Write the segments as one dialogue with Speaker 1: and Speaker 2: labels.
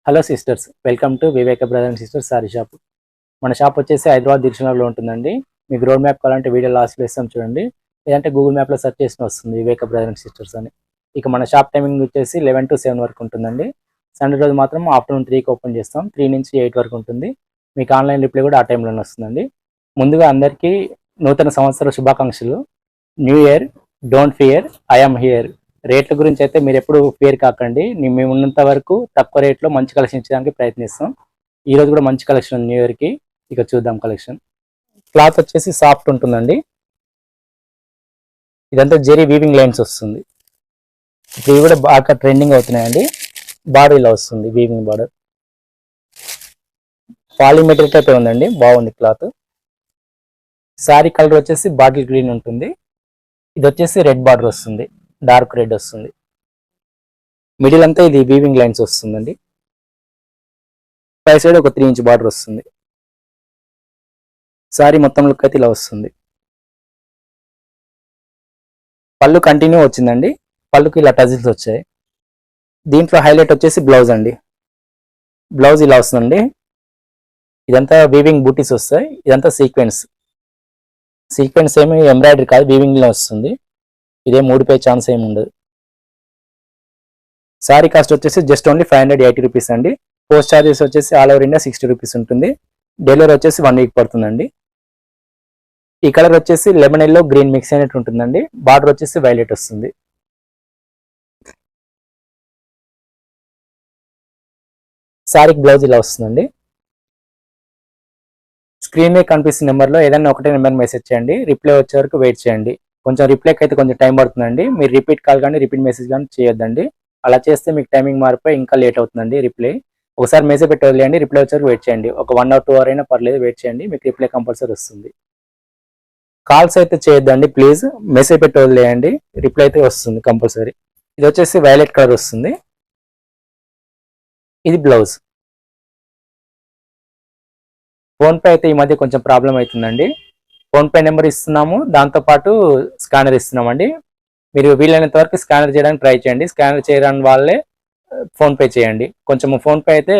Speaker 1: Hello sisters, welcome to Viveka brother and sisters sari shop. మన shop వచ్చేసి హైదరాబాద్ దిల్సుఖ్నగర్లో ఉంటుందండి. మీకు రోడ్ మ్యాప్ కావాలంటే వీడియో లాస్ట్లో ఇస్తాం చూడండి, లేదంటే గూగుల్ మ్యాప్లో సెర్చ్ చేసిన వస్తుంది వివేక బ్రదర్ అండ్ సిస్టర్స్ అని. ఇక మన షాప్ టైమింగ్ వచ్చేసి 11 to 7 వరకు ఉంటుందండి. సండే రోజు మాత్రం ఆఫ్టర్నూన్ 3కి ఓపెన్ చేస్తాం, 3 నుంచి 8 వరకు ఉంటుంది. మీకు ఆన్లైన్ రిప్లై కూడా ఆ టైంలోనే వస్తుందండి. ముందుగా అందరికీ నూతన సంవత్సర శుభాకాంక్షలు. New year, don't fear, I'm here. రేట్ల గురించి అయితే మీరు ఎప్పుడు ఫేర్ కాకండి. మేము ఉన్నంత వరకు తక్కువ రేట్లో మంచి కలెక్షన్ ఇచ్చడానికి ప్రయత్నిస్తాం. ఈ రోజు కూడా మంచి కలెక్షన్ ఉంది న్యూ ఇయర్కి. ఇక చూద్దాం కలెక్షన్. క్లాత్ వచ్చేసి సాఫ్ట్ ఉంటుందండి. ఇదంతా జెరీ వీవింగ్ లైన్స్ వస్తుంది. ఇవి కూడా బాగా ట్రెండింగ్ అవుతున్నాయండి. బార్డర్ ఇలా వస్తుంది, weaving border. Poly material type ఉందండి, బాగుంది క్లాత్. శారీ కలర్ వచ్చేసి బాటిల్ గ్రీన్ ఉంటుంది. ఇది వచ్చేసి రెడ్ బార్డర్ వస్తుంది, డార్క్ రెడ్ వస్తుంది. మిడిల్ అంతా ఇది వీవింగ్ లైన్స్ వస్తుందండి. పై సైడ్ ఒక 3 ఇంచ్ బార్డర్ వస్తుంది. శారీ మొత్తం లుక్ అయితే ఇలా వస్తుంది. పళ్ళు కంటిన్యూ వచ్చిందండి, పళ్ళుకి ఇలా టజిల్స్ వచ్చాయి. దీంట్లో హైలైట్ వచ్చేసి బ్లౌజ్ అండి. బ్లౌజ్ ఇలా వస్తుందండి. ఇదంతా వీవింగ్ బూటీస్ వస్తాయి. ఇదంతా సీక్వెన్స్. సీక్వెన్స్ ఏమి ఎంబ్రాయిడరీ కాదు, వీవింగ్ లో వస్తుంది. ఇదే మూడిపోయే ఛాన్స్ ఏమి ఉండదు. శారీ కాస్ట్ వచ్చేసి జస్ట్ ఓన్లీ 580 రూపీస్ అండి. పోస్ట్ చార్జెస్ వచ్చేసి ఆల్ ఓవర్ ఇండియా 60 రూపీస్ ఉంటుంది. డెలివరీ వచ్చేసి 1 వీక్ పడుతుందండి. ఈ కలర్ వచ్చేసి లెమన్ ఎల్లో గ్రీన్ మిక్స్ అయినట్టు ఉంటుందండి. బార్డర్ వచ్చేసి వైలెట్ వస్తుంది. శారీకి బ్లౌజ్ ఇలా వస్తుందండి. స్క్రీన్ మీద కనిపిస్తున్న నెంబర్లో ఏదైనా ఒకటే నెంబర్ మెసేజ్ చేయండి. రిప్లై వచ్చే వరకు వెయిట్ చేయండి. కొంచెం రిప్లైకి అయితే కొంచెం టైం పడుతుందండి. మీరు రిపీట్ కాల్ కానీ రిపీట్ మెసేజ్ కానీ చేయొద్దండి. అలా చేస్తే మీకు టైమింగ్ మారిపోయి ఇంకా లేట్ అవుతుందండి రిప్లై. ఒకసారి మెసేజ్ పెట్టి వదిలేయండి, రిప్లై వచ్చే వరకు వెయిట్ చేయండి. ఒక 1 or 2 అవర్ అయినా పర్లేదు, వెయిట్ చేయండి, మీకు రిప్లై కంపల్సరీ వస్తుంది. కాల్స్ అయితే చేయొద్దండి ప్లీజ్, మెసేజ్ పెట్టి వదిలేయండి, రిప్లై అయితే వస్తుంది కంపల్సరీ. ఇది వచ్చేసి వైలెట్ కలర్ వస్తుంది. ఇది బ్లౌజ్. ఫోన్పే అయితే ఈ మధ్య కొంచెం ప్రాబ్లం అవుతుందండి. ఫోన్పే నెంబర్ ఇస్తున్నాము, దాంతోపాటు స్కానర్ ఇస్తున్నామండి. మీరు వీలైనంత వరకు స్కానర్ చేయడానికి ట్రై చేయండి. స్కానర్ చేయడానికి వాళ్ళే ఫోన్పే చేయండి. కొంచెం ఫోన్పే అయితే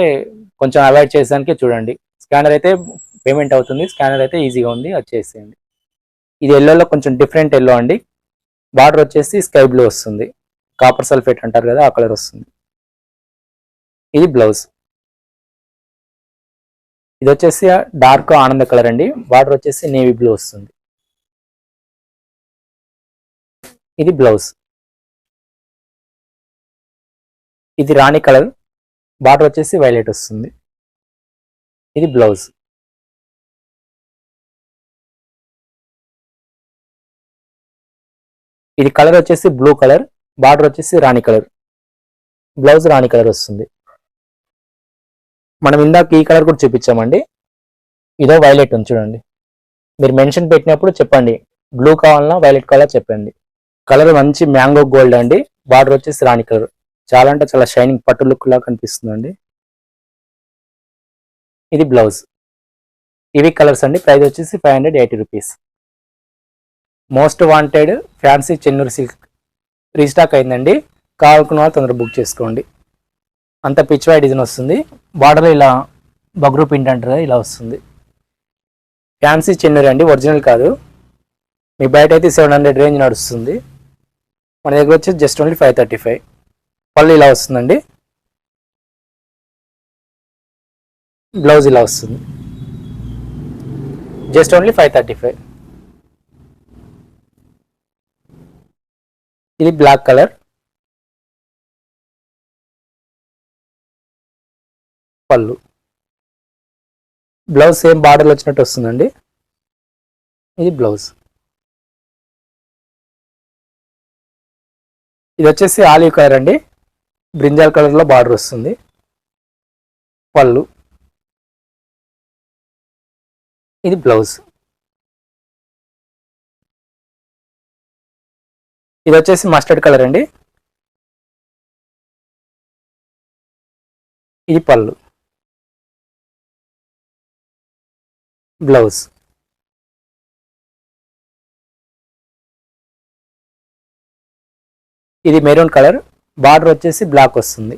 Speaker 1: కొంచెం అవాయిడ్ చేసేదానికి చూడండి. స్కానర్ అయితే పేమెంట్ అవుతుంది, స్కానర్ అయితే ఈజీగా ఉంది, అది చేసేయండి. ఇది ఎల్లోలో కొంచెం డిఫరెంట్ ఎల్లో అండి. బార్డర్ వచ్చేసి స్కై బ్లూ వస్తుంది. కాపర్ సల్ఫేట్ అంటారు కదా, ఆ కలర్ వస్తుంది. ఇది బ్లౌజ్. ఇది వచ్చేసి డార్క్ ఆనంద కలర్ అండి. బార్డర్ వచ్చేసి నేవీ బ్లూ వస్తుంది. ఇది బ్లౌజ్. ఇది రాణి కలర్, బార్డర్ వచ్చేసి వైలెట్ వస్తుంది. ఇది బ్లౌజ్. ఇది కలర్ వచ్చేసి బ్లూ కలర్, బార్డర్ వచ్చేసి రాణి కలర్, బ్లౌజ్ రాణి కలర్ వస్తుంది. మనం ఇందాక ఈ కలర్ కూడా చూపించామండి. ఇదో వైలెట్ ఉంది చూడండి. మీరు మెన్షన్ పెట్టినప్పుడు చెప్పండి, బ్లూ కావాలన్నా వైలెట్ కలర్ చెప్పండి. కలర్ మంచి మ్యాంగో గోల్డ్ అండి. బార్డర్ వచ్చేసి రాణి కలర్. చాలా అంటే చాలా షైనింగ్ పట్టు లుక్ లాగా కనిపిస్తుందండి. ఇది బ్లౌజ్. ఇవి కలర్స్ అండి. ప్రైస్ వచ్చేసి 580 rupees. Most wanted fancy Chennur silk restock అయిందండి. కావాలనుకున్న వాళ్ళు తొందరగా బుక్ చేసుకోండి. అంత పిచ్వాయ్ డిజైన్ వస్తుంది. బార్డర్ ఇలా బగ్రూ ప్రింట్ అంటారు, ఇలా వస్తుంది. ఫ్యాన్సీ చెన్నూరు అండి, ఒరిజినల్ కాదు. మీ బయట అయితే 700 రేంజ్ నడుస్తుంది, మన దగ్గర వచ్చి జస్ట్ ఓన్లీ 535. పళ్ళు ఇలా వస్తుందండి. బ్లౌజ్ ఇలా వస్తుంది. Just only 535. ఇది బ్లాక్ కలర్. పళ్ళు, బ్లౌజ్ సేమ్ బార్డర్ వచ్చినట్టు వస్తుందండి. ఇది బ్లౌజ్. ఇది వచ్చేసి ఆలివ్ కలర్ అండి. బ్రింజాల్ కలర్ లో బార్డర్ వస్తుంది. పళ్ళు, ఇది బ్లౌజ్. ఇది వచ్చేసి మస్టర్డ్ కలర్ అండి. ఇది పళ్ళు, బ్లౌజ్. ఇది మెరూన్ కలర్, బార్డర్ వచ్చేసి బ్లాక్ వస్తుంది.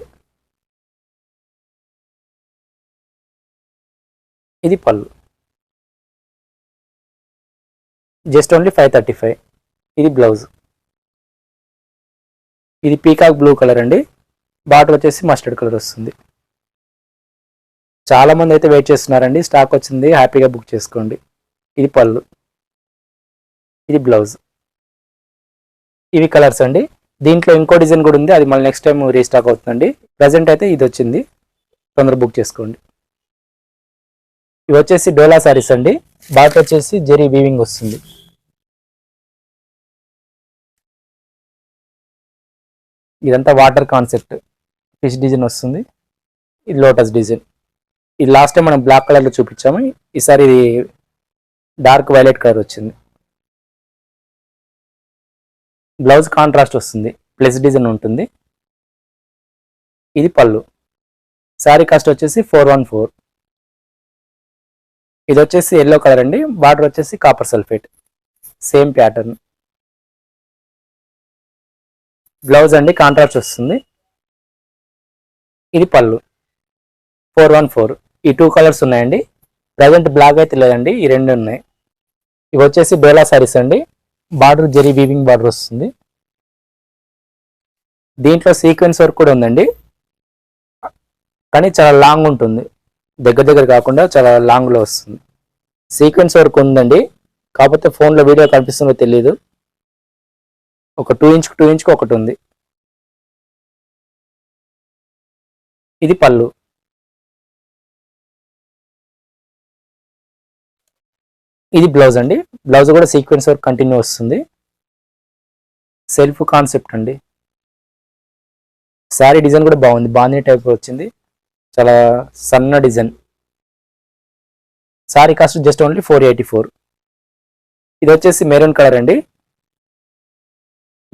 Speaker 1: ఇది పళ్ళు, జస్ట్ ఓన్లీ 535. ఇది బ్లౌజ్. ఇది పీకాక్ బ్లూ కలర్ అండి, బార్డర్ వచ్చేసి మస్టర్డ్ కలర్ వస్తుంది. చాలా మంది అయితే వెయిట్ చేస్తున్నారండి, స్టాక్ వచ్చింది, హ్యాపీగా బుక్ చేసుకోండి. ఇది పళ్ళు, ఇది బ్లౌజ్. ఇవి కలర్స్ అండి. దీంట్లో ఇంకో డిజైన్ కూడా ఉంది, అది మళ్ళీ నెక్స్ట్ టైం రీస్టాక్ అవుతుందండి. ప్రజెంట్ అయితే ఇది వచ్చింది, తొందర బుక్ చేసుకోండి. ఇవి వచ్చేసి డోలా సారీస్ అండి, బార్డర్ వచ్చేసి జెరీ వీవింగ్ వస్తుంది. ఇదంతా వాటర్ కాన్సెప్ట్, ఫిష్ డిజైన్ వస్తుంది. ఇది లోటస్ డిజైన్. ఇది లాస్ట్ టైం మనం బ్లాక్ కలర్లో చూపించాము, ఈసారి ఇది డార్క్ వైలెట్ కలర్ వచ్చింది. బ్లౌజ్ కాంట్రాస్ట్ వస్తుంది, ప్లస్ డిజైన్ ఉంటుంది. ఇది పళ్ళు. శారీ కాస్ట్ వచ్చేసి 414. ఇది వచ్చేసి ఎల్లో కలర్ అండి, బార్డర్ వచ్చేసి copper sulphate, same pattern. Blouse అండి కాంట్రాస్ట్ వస్తుంది. ఇది పళ్ళు, 414. ఈ 2 కలర్స్ ఉన్నాయండి. ప్రజెంట్ బ్లాక్ అయితే లేదండి, ఈ 2 ఉన్నాయి. ఇవి వచ్చేసి డోలా సారీస్ అండి, బార్డర్ జెరీ వీవింగ్ బార్డర్ వస్తుంది. దీంట్లో సీక్వెన్స్ వర్క్ కూడా ఉందండి, కానీ చాలా లాంగ్ ఉంటుంది, దగ్గర కాకుండా చాలా లాంగ్లో వస్తుంది. సీక్వెన్స్ వర్క్ ఉందండి, కాకపోతే ఫోన్లో వీడియో కనిపిస్తుందో తెలియదు. ఒక 2 ఇంచ్ ఒకటి ఉంది. ఇది పళ్ళు, ఇది బ్లౌజ్ అండి. బ్లౌజ్ కూడా సీక్వెన్స్ వర్క్ కంటిన్యూ వస్తుంది, సెల్ఫ్ కాన్సెప్ట్ అండి. శారీ డిజైన్ కూడా బాగుంది, బాందీ టైప్ వచ్చింది, చాలా సన్న design. Sari cost just only 484. ఇది వచ్చేసి మెరూన్ కలర్ అండి,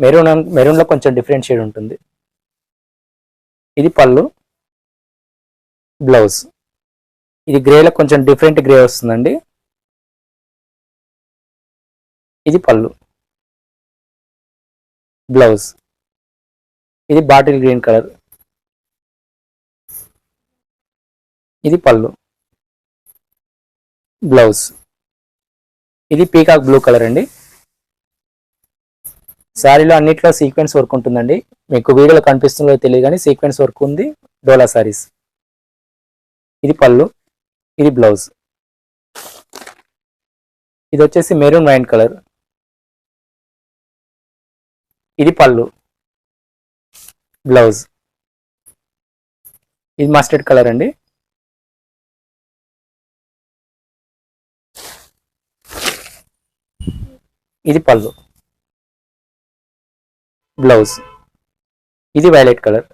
Speaker 1: మెరూన్లో కొంచెం డిఫరెంట్ షేడ్ ఉంటుంది. ఇది పళ్ళు, బ్లౌజ్. ఇది గ్రేలో కొంచెం డిఫరెంట్ గ్రే వస్తుందండి. ఇది పళ్ళు, బ్లౌజ్. ఇది బాటిల్ గ్రీన్ కలర్. ఇది పళ్ళు, బ్లౌజ్. ఇది పీకాక్ బ్లూ కలర్ అండి. శారీలో అన్నిట్లో సీక్వెన్స్ వర్క్ ఉంటుందండి, మీకు వీడియోలో కనిపిస్తుందో తెలియదు కానీ సీక్వెన్స్ వర్క్ ఉంది, డోలా సారీస్. ఇది పళ్ళు, ఇది బ్లౌజ్. ఇది వచ్చేసి మెరూన్ వైన్ కలర్. ఇది పళ్ళు, బ్లౌజ్. ఇది మస్టర్డ్ కలర్ అండి. ఇది పళ్ళు, బ్లౌజ్. ఇది వైలెట్ కలర్,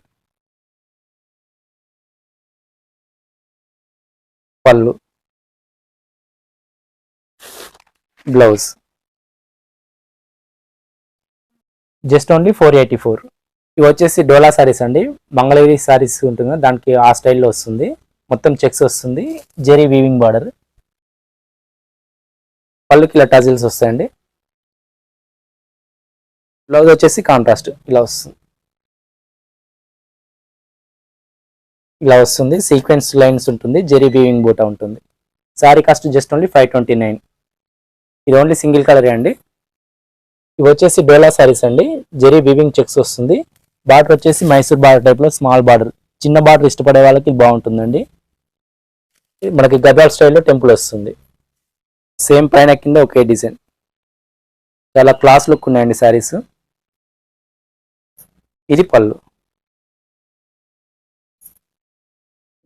Speaker 1: పళ్ళు, బ్లౌజ్. Just only 484. ఇవి వచ్చేసి డోలా సారీస్ అండి, మంగళగిరి సారీస్ ఉంటుంది దానికి ఆ స్టైల్లో వస్తుంది, మొత్తం చెక్స్ వస్తుంది, జెరీ వీవింగ్ బార్డర్. పళ్ళుకి ఇలా టజిల్స్ వస్తాయండి. బ్లౌజ్ వచ్చేసి కాంట్రాస్ట్ ఇలా వస్తుంది, సీక్వెన్స్ లైన్స్ ఉంటుంది, జెరీ వీవింగ్ బూటా ఉంటుంది. Sari cost just only 529. ఇది ఓన్లీ సింగిల్ కలరే అండి. ఇవి వచ్చేసి డోలా సారీస్ అండి, జెరీ వీవింగ్ చెక్స్ వస్తుంది. బార్డర్ వచ్చేసి మైసూర్ బార్డర్ టైప్లో స్మాల్ బార్డర్, చిన్న బార్డర్ ఇష్టపడే వాళ్ళకి బాగుంటుందండి. మనకి గద్వాల్ స్టైల్లో టెంపుల్ వస్తుంది, సేమ్ పైన కింద ఒకే డిజైన్. చాలా క్లాస్ లుక్ ఉన్నాయండి శారీస్. ఇది పళ్ళు,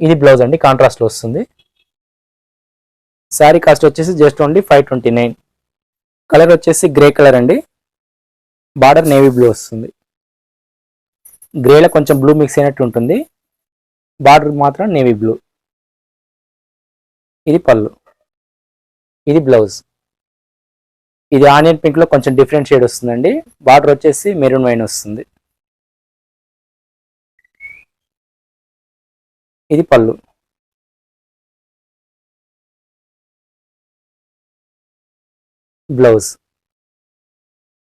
Speaker 1: ఇది బ్లౌజ్ అండి, కాంట్రాస్ట్లో వస్తుంది. శారీ కాస్ట్ వచ్చేసి జస్ట్ ఓన్లీ 529. కలర్ వచ్చేసి గ్రే కలర్ అండి, బార్డర్ నేవీ బ్లూ వస్తుంది. గ్రేలో కొంచెం బ్లూ మిక్స్ అయినట్టు ఉంటుంది, బార్డర్ మాత్రం నేవీ బ్లూ. ఇది పళ్ళు, ఇది బ్లౌజ్. ఇది ఆనియన్ పింక్లో కొంచెం డిఫరెంట్ షేడ్ వస్తుందండి, బార్డర్ వచ్చేసి మెరూన్ వైన్ వస్తుంది. ఇది పళ్ళు, బ్లౌజ్.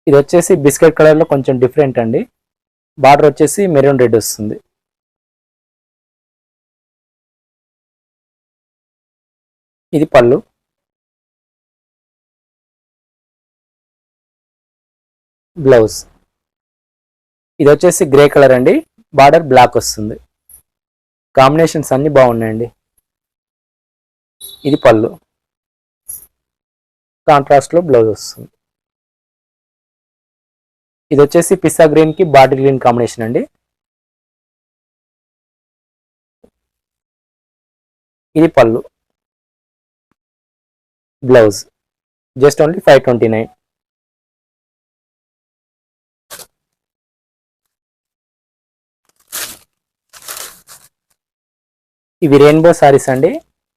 Speaker 1: ఇది వచ్చేసి బిస్కెట్ కలర్లో కొంచెం డిఫరెంట్ అండి, బార్డర్ వచ్చేసి మెరూన్ రెడ్ వస్తుంది. ఇది పళ్ళు. బ్లౌజ్. ఇది వచ్చేసి గ్రే కలర్ అండి, బార్డర్ బ్లాక్ వస్తుంది. కాంబినేషన్స్ అన్ని బాగున్నాయండి. ఇది పళ్ళు, కాంట్రాస్ట్ లో బ్లౌజ్ వస్తుంది. ఇది వచ్చేసి పిస్తా గ్రీన్ కి బాటిల్ గ్రీన్ కాంబినేషన్ అండి. ఇది పళ్ళు, బ్లౌజ్. Just only 529. ఇవి రెయిన్బో సారీస్ అండి.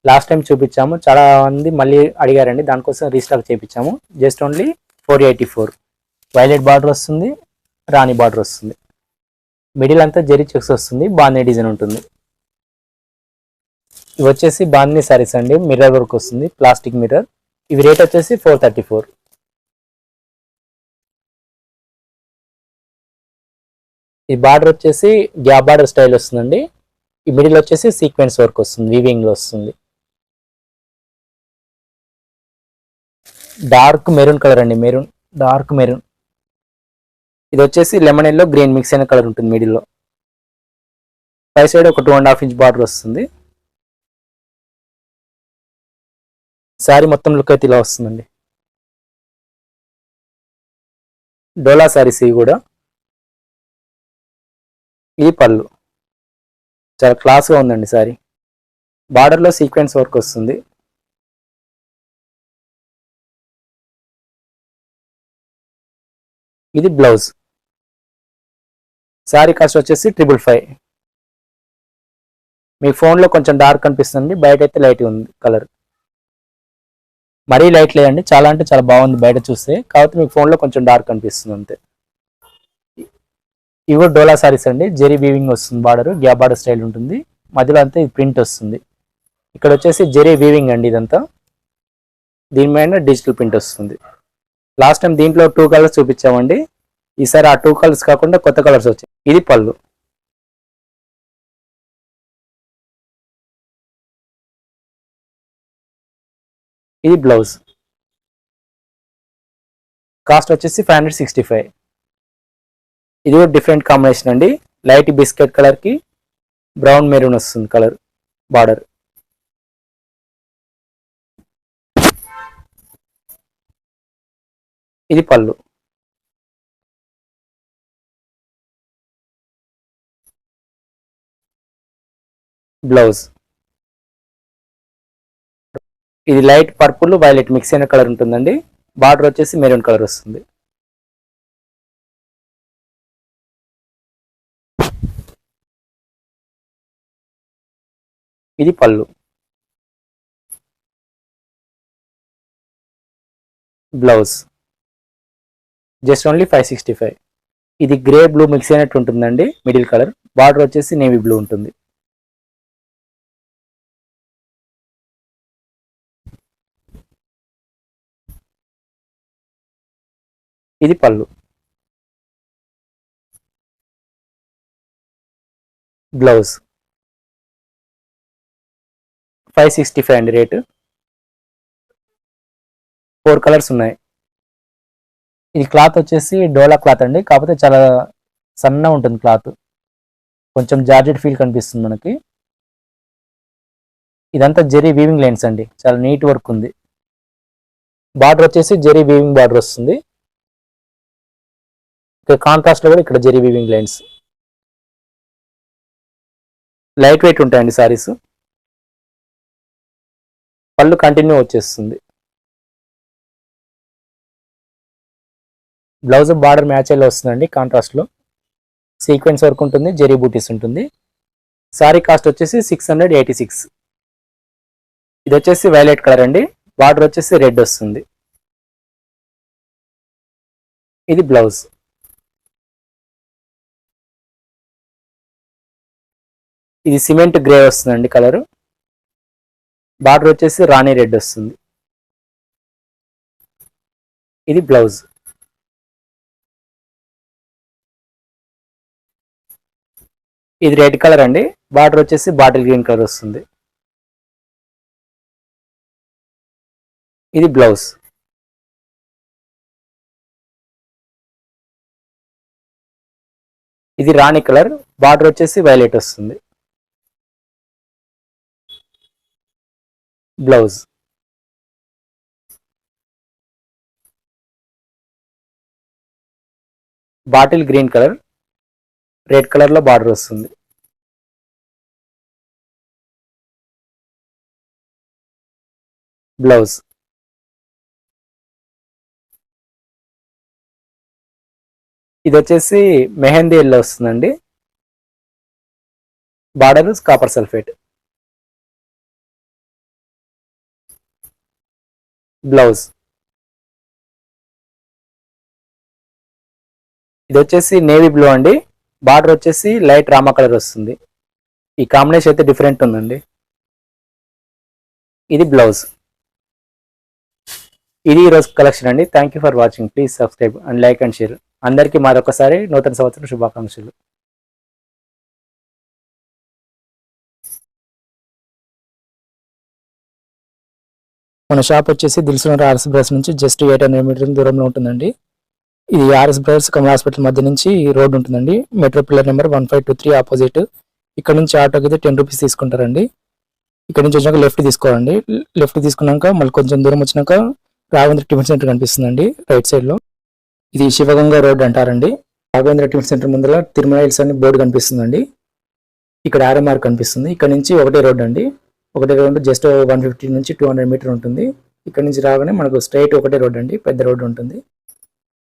Speaker 1: లాస్ట్ టైం చూపించాము, చాలా మంది మళ్ళీ అడిగారండి, దానికోసం రీస్టాక్ చేయించాము. Just only 484. వైలెట్ బార్డర్ వస్తుంది, రాణి బార్డర్ వస్తుంది. మిడిల్ అంతా జెరీ చెక్స్ వస్తుంది, బాందీ డిజైన్ ఉంటుంది. ఇవి వచ్చేసి బాందీ సారీస్ అండి, మిర్రర్ వర్క్ వస్తుంది, ప్లాస్టిక్ మిర్రర్. ఇవి రేట్ వచ్చేసి 434. ఈ బార్డర్ వచ్చేసి గ్యాప్ బార్డర్ స్టైల్ వస్తుందండి. ఈ మిడిల్ వచ్చేసి సీక్వెన్స్ వర్క్ వస్తుంది, వీవింగ్ లో వస్తుంది. డార్క్ మెరూన్ కలర్ అండి, మెరూన్, డార్క్ మెరూన్. ఇది వచ్చేసి లెమన్ ఎల్లో గ్రీన్ మిక్స్ అయిన కలర్ ఉంటుంది మిడిల్ లో. పై సైడ్ ఒక 2.5 ఇంచ్ బార్డర్ వస్తుంది. శారీ మొత్తం లుక్ అయితే ఇలా వస్తుందండి. డోలా శారీస్ ఇవి కూడా. ఇది పళ్ళు, చాలా క్లాస్గా ఉందండి శారీ. బార్డర్లో సీక్వెన్స్ వర్క్ వస్తుంది. ఇది బ్లౌజ్. శారీ కాస్ట్ వచ్చేసి 555. మీ ఫోన్లో కొంచెం డార్క్ అనిపిస్తుంది, బయట అయితే లైట్ ఉంది కలర్. మరీ లైట్ లేదండి, చాలా అంటే చాలా బాగుంది బయట చూస్తే, కాబట్టి మీకు ఫోన్లో కొంచెం డార్క్ అనిపిస్తుంది అంతే. ఇవి డోలా సారీస్ అండి, జెరీ వీవింగ్ వస్తుంది, బార్డర్ గ్యాప్ బార్డర్ స్టైల్ ఉంటుంది, మధ్యలో అంతా ఇది ప్రింట్ వస్తుంది. ఇక్కడ వచ్చేసి జెరీ వీవింగ్ అండి ఇదంతా, దీని మీద డిజిటల్ ప్రింట్ వస్తుంది. లాస్ట్ టైం దీంట్లో 2 కలర్స్ చూపించామండి, ఈసారి ఆ 2 కలర్స్ కాకుండా కొత్త కలర్స్ వచ్చాయి. ఇది పళ్ళు, ఇది బ్లౌజ్. కాస్ట్ వచ్చేసి 565. ఇది కూడా డిఫరెంట్ కాంబినేషన్ అండి, లైట్ బిస్కెట్ కలర్ కి బ్రౌన్ మెరూన్ వస్తుంది కలర్ బార్డర్. ఇది పళ్ళు, బ్లౌజ్. ఇది లైట్ పర్పుల్ వైలెట్ మిక్స్ అయిన కలర్ ఉంటుందండి, బార్డర్ వచ్చేసి మెరూన్ కలర్ వస్తుంది. ఇది పళ్ళు, బ్లౌజ్. Just only 565. ఇది గ్రే బ్లూ మిక్స్ అయినట్టు ఉంటుందండి, మిడిల్ కలర్. బార్డర్ వచ్చేసి నేవీ బ్లూ ఉంటుంది. ఇది పళ్ళు, బ్లౌజ్. 565 అండి రేటు. 4 కలర్స్ ఉన్నాయి. ఇది క్లాత్ వచ్చేసి డోలా క్లాత్ అండి, కాకపోతే చాలా సన్నగా ఉంటుంది క్లాత్, కొంచెం జార్జెట్ ఫీల్ కనిపిస్తుంది మనకి. ఇదంతా జెరీ వీవింగ్ లైన్స్ అండి, చాలా నీట్ వర్క్ ఉంది. బార్డర్ వచ్చేసి జెరీ వీవింగ్ బార్డర్ వస్తుంది. ఇక్కడ కాంట్రాస్ట్ లో కూడా ఇక్కడ zari weaving lines. Light weight ఉంటాయండి సారీస్. పళ్ళు కంటిన్యూ వచ్చేస్తుంది. బ్లౌజ్ బార్డర్ మ్యాచ్ అయ్యేలా వస్తుందండి, కాంట్రాస్ట్ లో సీక్వెన్స్ వర్క్ ఉంటుంది, జెరీ బూటీస్ ఉంటుంది. సారీ కాస్ట్ వచ్చేసి 686. ఇది వచ్చేసి వైలెట్ కలర్ అండి, బార్డర్ వచ్చేసి రెడ్ వస్తుంది. ఇది బ్లౌజ్. ఇది సిమెంట్ గ్రే వస్తుందండి కలర్, బార్డర్ వచ్చేసి రాణి రెడ్ వస్తుంది. ఇది బ్లౌజ్. ఇది రెడ్ కలర్ అండి, బార్డర్ వచ్చేసి బాటిల్ గ్రీన్ కలర్ వస్తుంది. ఇది బ్లౌజ్. ఇది రాణి కలర్, బార్డర్ వచ్చేసి వైలెట్ వస్తుంది. Blouse. Bottle green colour, red colour లో బార్డర్ వస్తుంది. బ్లౌజ్. ఇది వచ్చేసి మెహందీ ఎల్లో వస్తుందండి. Border copper sulphate. బ్లౌజ్. ఇది వచ్చేసి నేవీ బ్లూ అండి. బార్డర్ వచ్చేసి లైట్ రామా కలర్ వస్తుంది. ఈ కాంబినేషన్ అయితే డిఫరెంట్ ఉందండి. ఇది బ్లౌజ్. ఇది ఈరోజు కలెక్షన్ అండి. Thank you for watching. Please subscribe and like and share. అందరికీ మరొకసారి నూతన సంవత్సరం శుభాకాంక్షలు. మన షాప్ వచ్చేసి దిల్సుఖ్నగర్ ఆర్ఎస్ బ్రదర్స్ నుంచి జస్ట్ 800 మీటర్ల దూరంలో ఉంటుందండి. ఇది ఆర్ఎస్ బ్రదర్స్ కమల్ హాస్పిటల్ మధ్య నుంచి రోడ్ ఉంటుందండి. Metro pillar number 1523 opposite. ఇక్కడ నుంచి ఆటోకి అయితే 10 రూపీస్ తీసుకుంటారండి. ఇక్కడ నుంచి వచ్చాక లెఫ్ట్ తీసుకోవాలండి. లెఫ్ట్ తీసుకున్నాక మళ్ళీ కొంచెం దూరం వచ్చినాక రాఘవేంద్ర టిఫిన్ సెంటర్ కనిపిస్తుందండి రైట్ సైడ్ లో. ఇది శివగంగా రోడ్ అంటారండి. రాఘవేంద్ర టిఫిన్ సెంటర్ ముందర తిరుమల హిల్స్ అని బోర్డు కనిపిస్తుందండి. ఇక్కడ ఆర్ఎంఆర్ కనిపిస్తుంది. ఇక్కడ నుంచి ఒకటే రోడ్ అండి. ఒకటే రోడ్ జస్ట్ 150 నుంచి 200 మీటర్ ఉంటుంది. ఇక్కడ నుంచి రాగానే మనకు స్ట్రైట్ ఒకటే రోడ్ అండి, పెద్ద రోడ్ ఉంటుంది.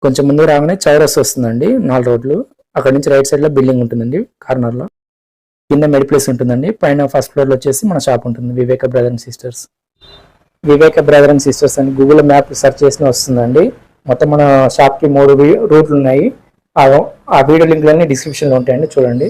Speaker 1: కొంచెం ముందు రాగానే చౌరస్ వస్తుందండి, 4 రోడ్లు. అక్కడ నుంచి రైట్ సైడ్ లో బిల్డింగ్ ఉంటుందండి కార్నర్ లో. కింద మెడి ప్లేస్ ఉంటుందండి. పైన ఫస్ట్ ఫ్లోర్ లో వచ్చేసి మన షాప్ ఉంటుంది, Viveka brother and sisters. Viveka brother and sisters అని గూగుల్ మ్యాప్ సెర్చ్ చేసిన వస్తుందండి. మొత్తం మన షాప్ కి 3 రూట్లు ఉన్నాయి. ఆ వీడియో లింక్లన్నీ డిస్క్రిప్షన్ లో ఉంటాయండి, చూడండి.